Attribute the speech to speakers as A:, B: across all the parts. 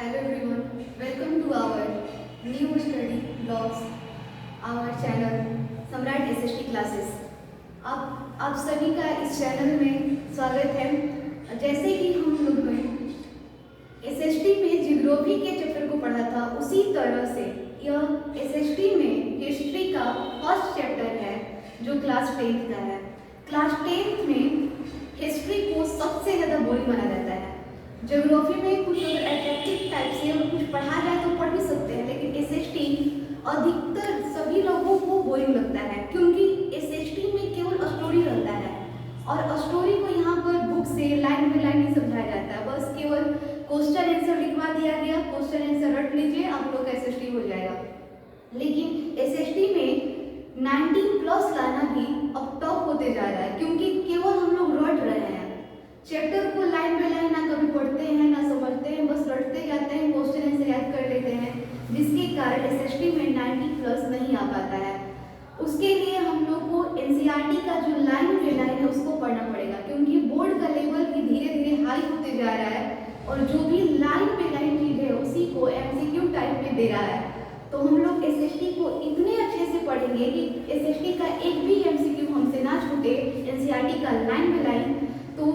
A: Hello everyone, welcome to our new study blogs, our channel सम्राट SST classes. आप सभी का इस चैनल में स्वागत है। जैसे कि हम लोग ने एसएसटी में जियोग्राफी के चैप्टर को पढ़ा था, उसी तरह से यह एसएसटी में हिस्ट्री का फर्स्ट चैप्टर है जो क्लास 10th का है। क्लास 10th में हिस्ट्री को सबसे ज़्यादा बोरिंग माना जाता है। ज्योग्राफी में कुछ अगर एट्रैक्टिव टाइप से अगर कुछ पढ़ा जाए तो पढ़ भी सकते हैं, लेकिन एसएसटी अधिकतर सभी लोगों को बोरिंग लगता है, क्योंकि एसएसटी में केवल स्टोरी रहता है और स्टोरी को यहाँ पर बुक से लाइन बाय लाइन नहीं समझाया जाता है। बस केवल क्वेश्चन आंसर लिखवा दिया गया, क्वेश्चन आंसर रट लीजिए, आप लोग का एसएसटी हो जाएगा। लेकिन एसएसटी में 90+ लाना भी अब टफ होते जा रहा है, क्योंकि केवल हम लोग रट रहे हैं। चैप्टर को लाइन बाय लाइन ना कभी पढ़ते हैं ना समझते हैं, बस रटते जाते हैं, क्वेश्चन आंसर याद कर लेते हैं, जिसके कारण एसएसटी में 90+ नहीं आ पाता है। उसके लिए हम लोग को एनसीईआरटी का जो लाइन बाय लाइन है उसको पढ़ना पड़ेगा, क्योंकि बोर्ड का लेवल भी धीरे धीरे हाई होते जा रहा है और जो भी लाइन बाय लाइन चीज है उसी को एमसीक्यू टाइप में दे रहा है। तो हम लोग एसएसटी को इतने अच्छे से पढ़ेंगे कि एसएसटी का एक भी एमसीक्यू हमसे ना छूटे, एनसीईआरटी का लाइन बाय लाइन। तो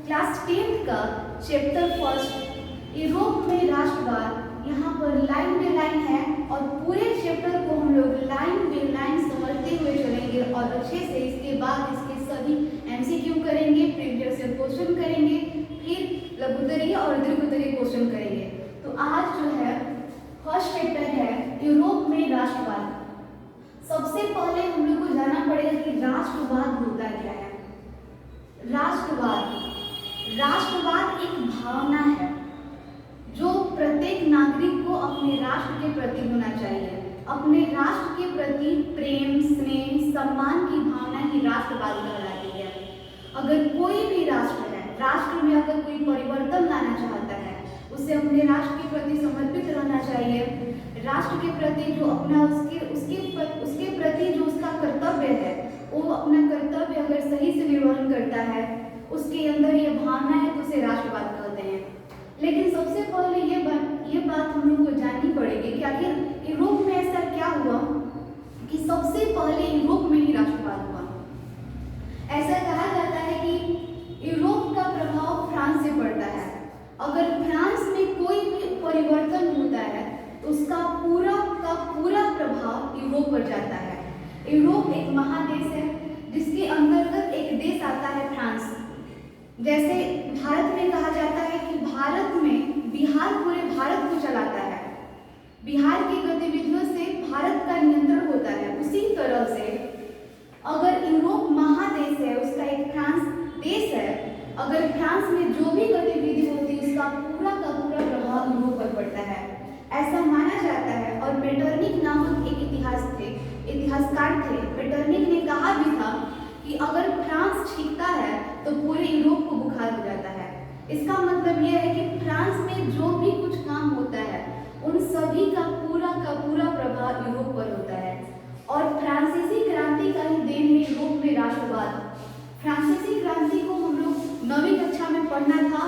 A: क्लास 10th का चैप्टर फर्स्ट यूरोप में राष्ट्रवाद, यहाँ पर लाइन बाय लाइन है और पूरे चैप्टर को हम लोग लाइन बाय लाइन समझते हुए चलेंगे और अच्छे से इसके बाद इसके सभी एमसीक्यू करेंगे, प्रीवियस ईयर क्वेश्चन करेंगे, फिर लघुत्तरीय और दीर्घोत्तरीय क्वेश्चन करेंगे। तो आज जो है फर्स्ट चैप्टर है यूरोप में राष्ट्रवाद। सबसे पहले हम लोग को जानना पड़ेगा कि राष्ट्रवाद होता क्या है। राष्ट्रवाद एक भावना है जो प्रत्येक नागरिक को अपने राष्ट्र के प्रति होना चाहिए। अपने राष्ट्र के प्रति प्रेम, स्नेह, सम्मान की भावना ही राष्ट्रवाद कहलाती है। अगर कोई भी राष्ट्र है, राष्ट्र में अगर कोई परिवर्तन लाना चाहता है, उसे अपने राष्ट्र के प्रति समर्पित रहना चाहिए। राष्ट्र के प्रति जो अपना उसके प्रति जो उसका कर्तव्य है, वो अपना कर्तव्य अगर सही से निर्वहन करता है, उसके अंदर ये भावना है, तो उसे राष्ट्रवाद कहते हैं। लेकिन सबसे पहले ये बात हम लोग को जाननी पड़ेगी कि आखिर यूरोप में ऐसा क्या हुआ कि सबसे पहले यूरोप में ही राष्ट्रवाद हुआ। ऐसा कहा जाता है कि यूरोप का प्रभाव फ्रांस से पड़ता है। अगर फ्रांस में कोई भी परिवर्तन होता है तो उसका पूरा का पूरा प्रभाव यूरोप पर जाता है। यूरोप एक महादेश है जिसके अंतर्गत एक देश आता है फ्रांस। जैसे भारत में कहा जाता है कि भारत में बिहार पूरे भारत को चलाता है, बिहार की गतिविधियों से भारत का नियंत्रण होता है। उसी तरह से अगर यूरोप महादेश है, उसका एक फ्रांस देश है, अगर फ्रांस में जो भी गतिविधि होती है उसका पूरा का पूरा प्रभाव यूरोप पर पड़ता है, ऐसा माना जाता है। और मेटरनिक नामक एक इतिहासकार थे। मेटरनिक ने कहा भी था कि अगर फ्रांस छींकता है तो पूरे यूरोप को बुखार हो जाता है। इसका मतलब यह है कि फ्रांस में जो भी कुछ काम होता है उन सभी का पूरा प्रभाव यूरोप पर होता है। और फ्रांसीसी क्रांति का ही देन है यूरोप में राष्ट्रवाद। फ्रांसीसी क्रांति को हम लोग 9वीं कक्षा में पढ़ना था,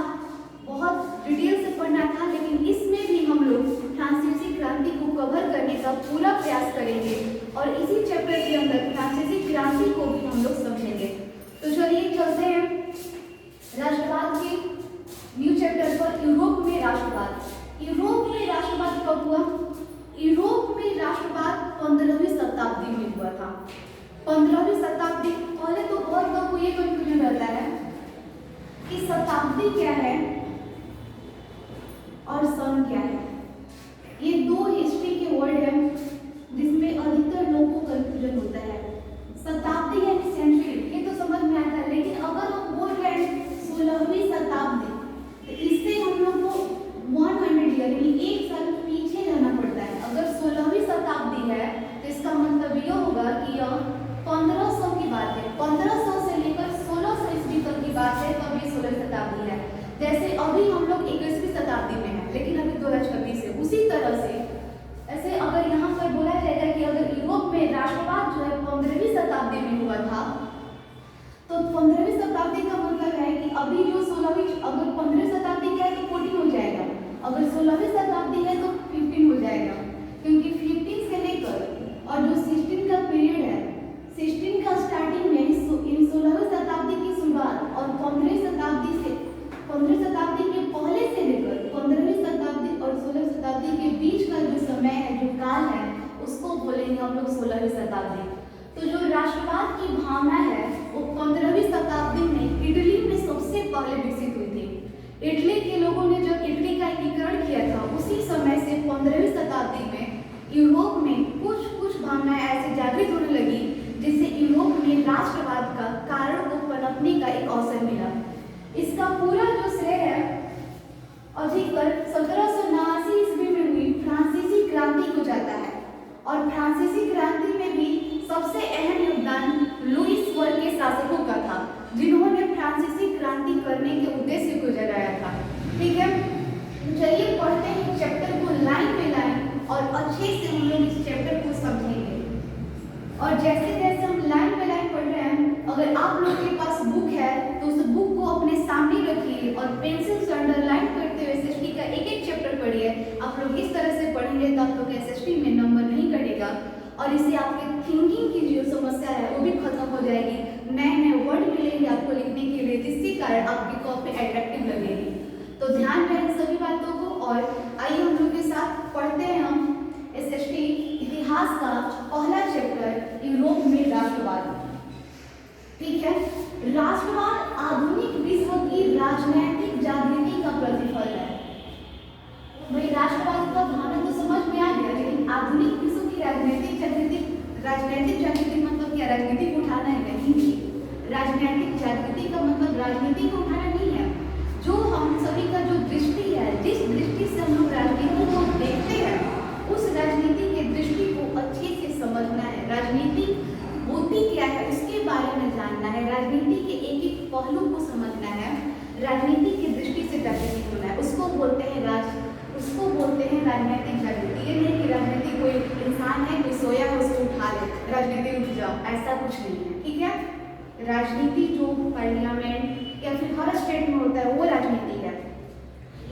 A: बहुत डिटेल से पढ़ना था, लेकिन इसमें भी हम लोग फ्रांसीसी क्रांति को कवर करने का पूरा प्रयास करेंगे और इसी चैप्टर के अंदर फ्रांसीसी क्रांति को भी हम लोग समझेंगे। तो चलिए चलते हैं राष्ट्रवाद के न्यू चैप्टर पर, यूरोप में राष्ट्रवाद। यूरोप में राष्ट्रवाद कब हुआ? यूरोप में राष्ट्रवाद 15वीं शताब्दी में हुआ था। 15वीं शताब्दी, पहले तो बहुत लोग को ये कंफ्यूजन रहता है कि शताब्दी क्या है और सन क्या है। ये दो हिस्ट्री के वर्ड हैं जिसमें अधिकतर लोगों को कंफ्यूजन होता है। शताब्दी यानी सेंचुरी, ये तो समझ में आता है, लेकिन अगर हम बोल रहे हैं 16वीं शताब्दी तो इससे हम लोग को 100 ईयर यानी 1 साल पीछे जाना पड़ता है। अगर 16वीं शताब्दी है तो इसका मतलब यह होगा कि यह 1500 की बात है। 1500 से लेकर 1600 ईस्वी तक की बात है, तब ये 16वीं शताब्दी है। जैसे अभी हम लोग 21वीं शताब्दी में हैं, लेकिन अभी 2026 है। उसी तरह से ऐसे अगर यहाँ पर बोला जाएगा कि अगर यूरोप में राष्ट्रवाद जो है 15वीं शताब्दी में हुआ था 15वीं शताब्दी में यूरोप में कुछ कुछ भावनाएं ऐसे जागृत होने लगी जिससे यूरोप में राष्ट्रवाद का कारण को पनपने का एक अवसर मिला। इसका पूरा जो श्रेय है अधिकतर 1789 ईस्वी में हुई फ्रांसीसी क्रांति को जाता है और फ्रांसीसी क्रांति में भी सबसे अहम योगदान लुईस वर्ग के शासकों का था, जिन्होंने फ्रांसीसी क्रांति करने के उद्देश्य को जगाया था। ठीक है, चलिए पढ़ते हैं चैप्टर को लाइन पे लाइन और अच्छे से हम लोग इस चैप्टर को समझेंगे। और जैसे जैसे हम लाइन पे लाइन पढ़ रहे हैं, अगर आप लोग के पास बुक है तो उस बुक को अपने सामने रखिए और पेंसिल से अंडरलाइन करते हुए एसएसटी का एक एक चैप्टर पढ़िए। आप लोग इस तरह से पढ़ेंगे तो आप लोग एसएसटी में नंबर नहीं कटेगा और इससे आपके थिंकिंग की जो समस्या है वो भी खत्म हो जाएगी। नए नए वर्ड मिलेंगे आपको लिखने के लिए, जिसके कारण आपकी कॉपी अट्रैक्टिव लगेगी। तो ध्यान रहे सभी बातों को। और आइए हम लोग के साथ पढ़ते हैं हम एसएसटी इतिहास का पहला चैप्टर, यूरोप में राष्ट्रवाद। ठीक है, राष्ट्रवाद आधुनिक विश्व की राजनीतिक जागृति का प्रतिफल है। भाई राष्ट्रवाद का भावना तो समझ में आ गया, लेकिन आधुनिक विश्व की राजनीतिक जागृति मतलब क्या? राजनीति को उठाना है नहीं। राजनीतिक जागृति का मतलब राजनीति को उठाना नहीं है। जो हम सभी का जो दृष्टि है, जिस दृष्टि से हम लोग राजनीति को देखते हैं, उस राजनीति के दृष्टि को अच्छे से समझना है। राजनीति होती क्या है उसके बारे में जानना है, राजनीति के एक एक पहलू को समझना है, राजनीति की दृष्टि से जागृति होना है। उसको बोलते हैं राजनीतिक जागृति। ये नहीं कि राजनीति कोई इंसान है, कोई सोया है उसको उठा ले, राजनीति उठ जाओ, ऐसा कुछ नहीं है। ठीक है, राजनीति जो पार्लियामेंट या फिर हर स्टेट में होता है वो राजनीति है।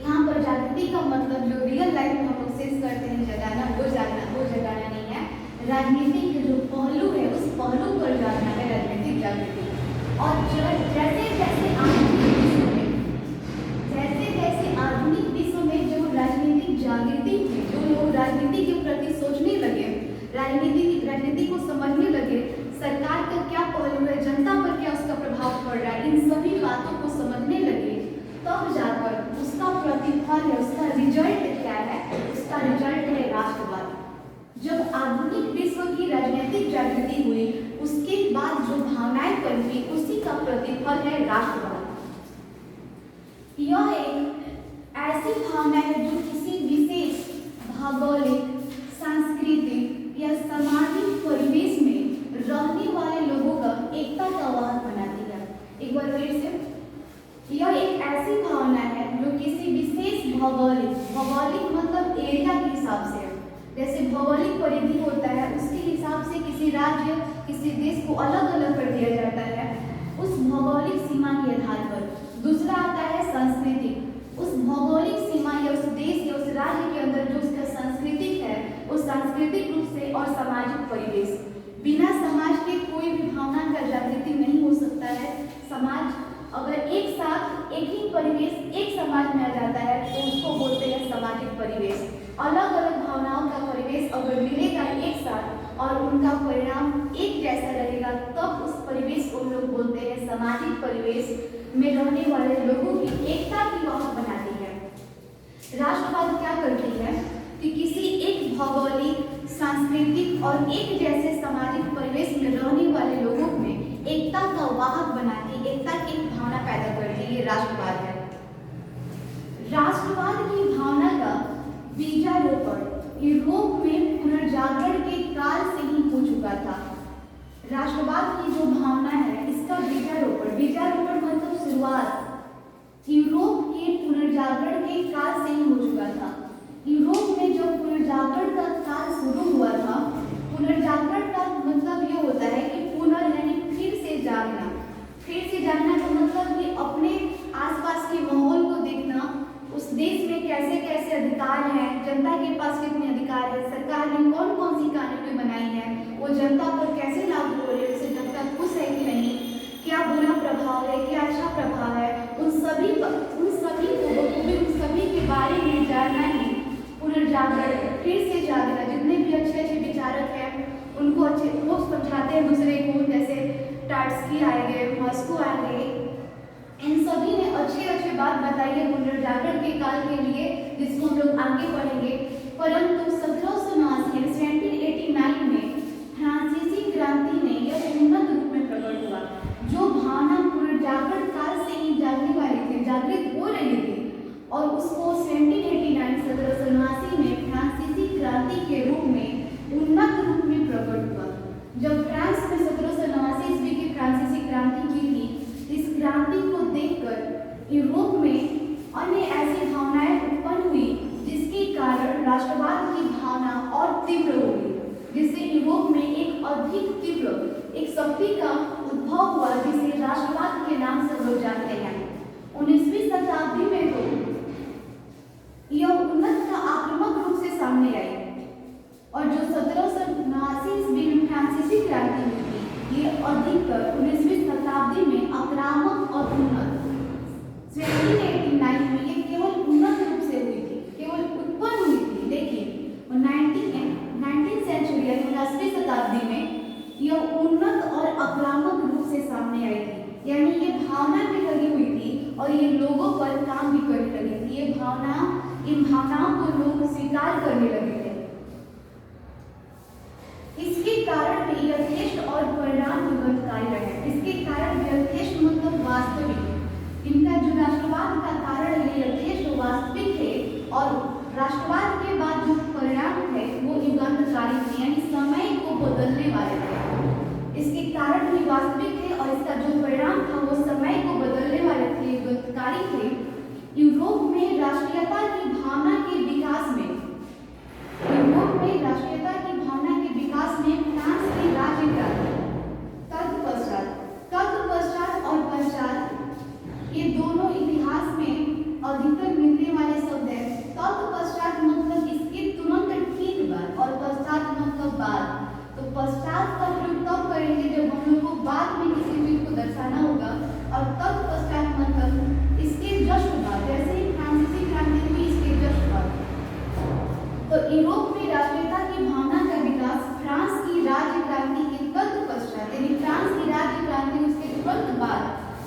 A: यहाँ पर जागृति का मतलब जो रियल लाइफ में हम लोग सेंस करते हैं जगाना, वो जगाना नहीं है। राजनीति के जो पहलू है उस पहलू पर जानना है राजनीतिक जागृति। और जैसे जैसे आधुनिक विश्व में जो राजनीतिक जागृति हुई, जो लोग राजनीति के प्रति सोचने लगे, राजनीति को समझने लगे, सरकार का क्या पहलू है, जनता पर क्या उसका प्रभाव पड़ रहा है, इन सभी बातों को समझने लगे, तब जाकर उसका प्रतिफल है, उसका रिजल्ट क्या है? उसका रिजल्ट है राष्ट्रवाद। जब आधुनिक विश्व की राजनीतिक जागृति हुई, उसके बाद जो भावनाएं पनपी, उसी का प्रतिफल है राष्ट्रवाद। यह एक ऐसी भावना है जो किसी विशेष भौगोलिक, सांस्कृतिक या सामाजिक परिवेश में रहने वाले लोगों का एकता का वाहक बनाती है। एक बार फिर से, यह एक ऐसी भावना है जो किसी विशेष भौगोलिक मतलब एरिया के हिसाब से, जैसे भौगोलिक परिधि होता है उसके हिसाब से किसी राज्य, किसी देश को अलग अलग कर दिया जाता है उस भौगोलिक सीमा के आधार पर। दूसरा आता है सांस्कृतिक, उस भौगोलिक सीमा या उस देश या उस राज्य के अंदर जो उसका सांस्कृतिक है, उस सांस्कृतिक रूप से, और सामाजिक परिवेश। बिना समाज के कोई भी भावना का जागृति नहीं हो सकता है। समाज अगर एक साथ एक ही परिवेश एक समाज में आ जाता है तो उसको बोलते हैं सामाजिक परिवेश। अलग अलग भावनाओं का परिवेश अगर मिलेगा एक साथ और उनका परिणाम एक जैसा रहेगा, तब उस परिवेश को हम लोग बोलते हैं सामाजिक परिवेश में रहने वाले लोगों की एकता की वाहक बनाती है। राष्ट्रवाद क्या करती है कि किसी एक भौगोलिक, सांस्कृतिक और एक जैसे सामाजिक परिवेश में रहने वाले लोगों में एकता का वाहक बनाती, एकता की भावना पैदा करती है। ये राष्ट्रवाद है। राष्ट्रवाद की भावना का बीजारोपण यूरोप में पुनर्जागरण के काल से ही हो चुका था। राष्ट्रवाद की जो भावना है इसका बीजारोपण मतलब शुरुआत यूरोप के पुनर्जागरण के काल से ही हो चुका था। यूरोप में जब पुनर्जागरण का काल शुरू हुआ था, पुनर्जागरण का मतलब ये होता है कि यानी फिर से जागना का मतलब कि अपने आसपास के माहौल को देखना, उस देश में कैसे कैसे अधिकार हैं, जनता के पास कितने अधिकार है, सरकार ने कौन कौन सी कानूनें बनाई हैं, वो जनता पर कैसे लागू हो रही है, उससे जनता खुश है कि नहीं, क्या बुरा प्रभाव है, क्या अच्छा प्रभाव है, उन सभी के बारे में जानना ही पुनर्जागरण, फिर से जागना। जितने भी अच्छे अच्छे विचारक हैं उनको वो समझाते हैं दूसरे को, जैसे टाट्स्की आएंगे, मॉस्को आएंगे, इन सभी ने अच्छे अच्छे बात बताई है पुनर्जागरण के काल के लिए, जिसको हम लोग आगे पढ़ेंगे। परंतु 1789 1789 में फ्रांसीसी क्रांति ने यह उन्नत रूप में प्रकट हुआ। जो भावना पुनर्जागरण काल से ही जागने वाली थी, जागृत हो रही थी, और उसको 1789 में फ्रांसीसी क्रांति के रूप में उन्नत रूप में प्रकट हुआ। जब फ्रांस में 1789 ईस्वी की फ्रांसीसी क्रांति की थी, इस क्रांति को देखकर यूरोप में अन्य ऐसी भावनाएं उत्पन्न हुई जिसके कारण राष्ट्रवाद की भावना और तीव्र हो गई, जिससे यूरोप में एक अधिक तीव्र एक शक्ति का उद्भव हुआ जिसे राष्ट्रवाद के नाम से लोग जानते हैं। 19वीं शताब्दी में तो यह उन्नत का आक्रामक रूप से सामने आई, और जो 1789 ईस्वी में फ्रांसीसी क्रांति हुई थी, ये अधिकतर 19वीं शताब्दी में आक्रामक और उन्नत 1789 में ये केवल उन्नत रूप से हुई थी, केवल उत्पन्न हुई थी, लेकिन 19th सेंचुरी यानी 19वीं शताब्दी में यह उन्नत और आक्रामक रूप से सामने आई थी। यानी ये भावना भी लगी हुई थी और ये लोगों पर काम भी करने लगी थी। इन भावनाओं को लोग स्वीकार करने लगे थे। इसके कारण भी यथेष्ट और परिणाम विघटनकारी रहे। इसके कारण यथेष्ट मतलब वास्तविक, इनका जो राष्ट्रवाद का कारण है यथेष्ट वास्तविक है, और राष्ट्रवाद के बाद जो परिणाम थे वो युगांतकारी थे, यानी समय को बदलने वाले थे। इसके कारण भी वास्तविक थे और इसका जो परिणाम था वो समय को बदलने वाले थे, युगांतकारी थे। यूरोप में राष्ट्रीयता की भावना के विकास में फ्रांस की राज्य क्रांति, तत्पश्चात और पश्चात ये दोनों इतिहास में अधिकतर मिलने वाले शब्द हैं। तत्पश्चात मतलब इसके तुरंत ठीक बाद और पश्चात मतलब बाद। तो पश्चात का प्रयोग तब करेंगे जब हम लोग को बाद में किसी चीज को दर्शाना होगा, और तत्पश्चात मतलब इसके जस्ट बाद, जैसे ही फ्रांसीसी क्रांति हुई इसके जस्ट बाद। तो यूरोप में राष्ट्रीयता की भावना का विकास फ्रांस की राज्य क्रांति के तत्पश्चात, यानी फ्रांस की राज्य क्रांति उसके तुरंत बाद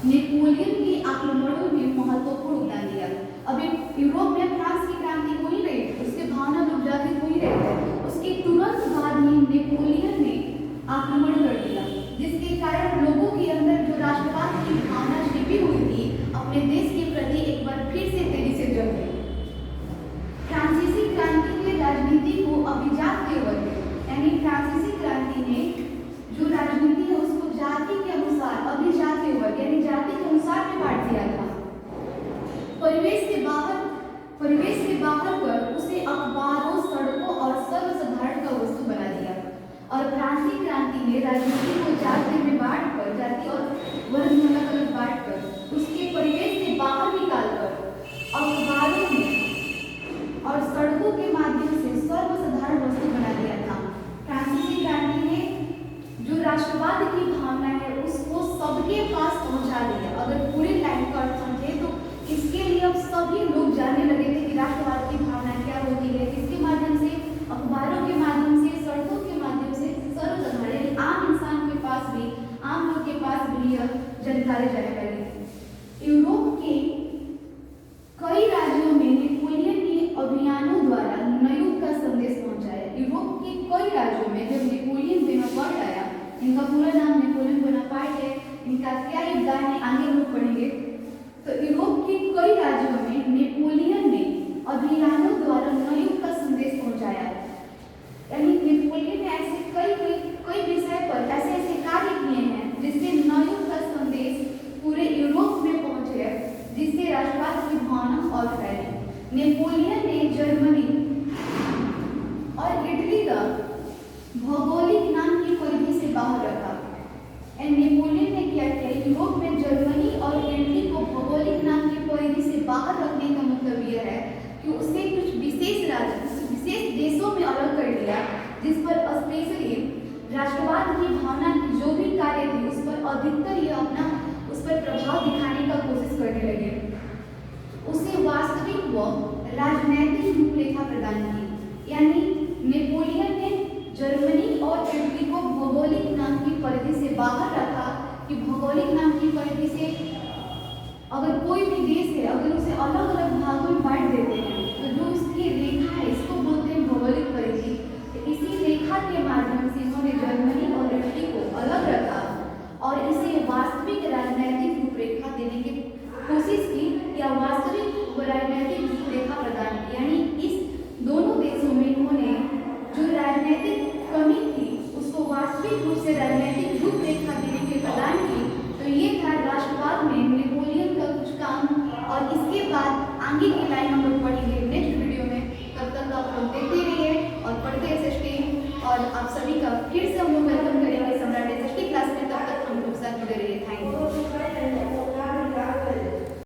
A: नेपोलियन के आक्रमणों में महत्वपूर्ण योगदान दिया। अभी यूरोप में फ्रांस की क्रांति हो ही रही थी, उसके भावना लोग जागृत हो ही रहे थे, उसके तुरंत बाद ही नेपोलियन ने आक्रमण कर दिया, जिसके कारण लोगों के अंदर जो राष्ट्रवाद की भावना छिपी हुई थी अपने देश के प्रति एक बार फिर से तेजी से जग गई। फ्रांसीसी क्रांति के राजनीति को अभिजात के वर्ग, यानी फ्रांसीसी क्रांति ने जो राजनीति है उसको जाति के अनुसार अभिजात के वर्ग यानी जाति के अनुसार में बांट दिया था। परिवेश से बाहर कर उसे अखबारों, सड़कों और सर्वसाधारण का वस्तु बना दिया। और फ्रांसीसी क्रांति ने राजनीति को जाति में बांटकर, जाति और वर्ग में अलग-अलग बांटकर उसके परिवेश से बाहर निकालकर अखबारों में और सड़कों के माध्यम से सर्वसाधारण वस्तु बना दिया था। फ्रांसीसी क्रांति ने जो राष्ट्रवाद की भावना है उसको सबके पास पहुंचा दिया। अगर पूरी लाइन का अर्थ समझे तो इसके लिए अब सभी लोग जानने लगे थे कि राष्ट्रवाद की भावना क्या होती है। इसके माध्यम से, अखबारों के माध्यम से, सड़कों के माध्यम से सर्वसाधारण आम इंसान के पास भी, आम लोग के पास भी यह जानकारी जाने लगी। यूरोप के कई राज्यों में नेपोलियन के अभियानों द्वारा नवयुग का संदेश पहुंचाया। यूरोप के कई राज्यों में जब नेपोलियन बोनापार्ट आया, इनका पूरा नाम नेपोलियन बोनापार्ट है, इनका क्या योगदान है आगे हम लोग पढ़ेंगे। तो यूरोप के कई राज्यों में नेपोलियन ने अभियानों द्वारा नवयुग का संदेश पहुंचाया। यानी नेपोलियन ने ऐसे कई विषय पर ऐसे कार्य किए हैं जिससे नवयुग का संदेश पूरे यूरोप में पहुंचे, जिससे राष्ट्रवाद की भावना और फैली। नेपोलियन ने जर्मनी और इटली का भौगोलिक नाम की परिधि से बाहर रखा। नेपोलियन ने क्या किया, यूरोप में जर्मनी और इटली को भौगोलिक नाम की परिधि से बाहर रखने का मतलब यह है कि उसे कुछ विशेष राज्य, विशेष देशों में अलग कर दिया, जिस पर स्पेशली राष्ट्रवाद की भावना की जो भी कार्य थी उस पर अधिकतर यह अपना उस पर प्रभाव दिखाने का कोशिश करने लगे। उसे वास्तविक व राजनैतिक रूपरेखा प्रदान की। यानी नेपोलियन ने जर्मनी और इटली को भौगोलिक नाम की परिधि से बाहर रखा कि भौगोलिक नाम की परिधि से अगर कोई भी देश है, अगर उसे अलग अलग भागों में बांट देते हैं तो जो उसकी रेखा है इसको बोलते हैं वास्तविक रूप से राजनीतिक रूपरेखा देने के प्रदान की। तो ये था राष्ट्रवाद में नेपोलियन का कुछ काम, और इसके बाद आगे की लाइन हम लोग पढ़ेंगे नेक्स्ट वीडियो में। तब तक आप लोग देखते रहिए और पढ़ते SST, और आप सभी का फिर से हम लोग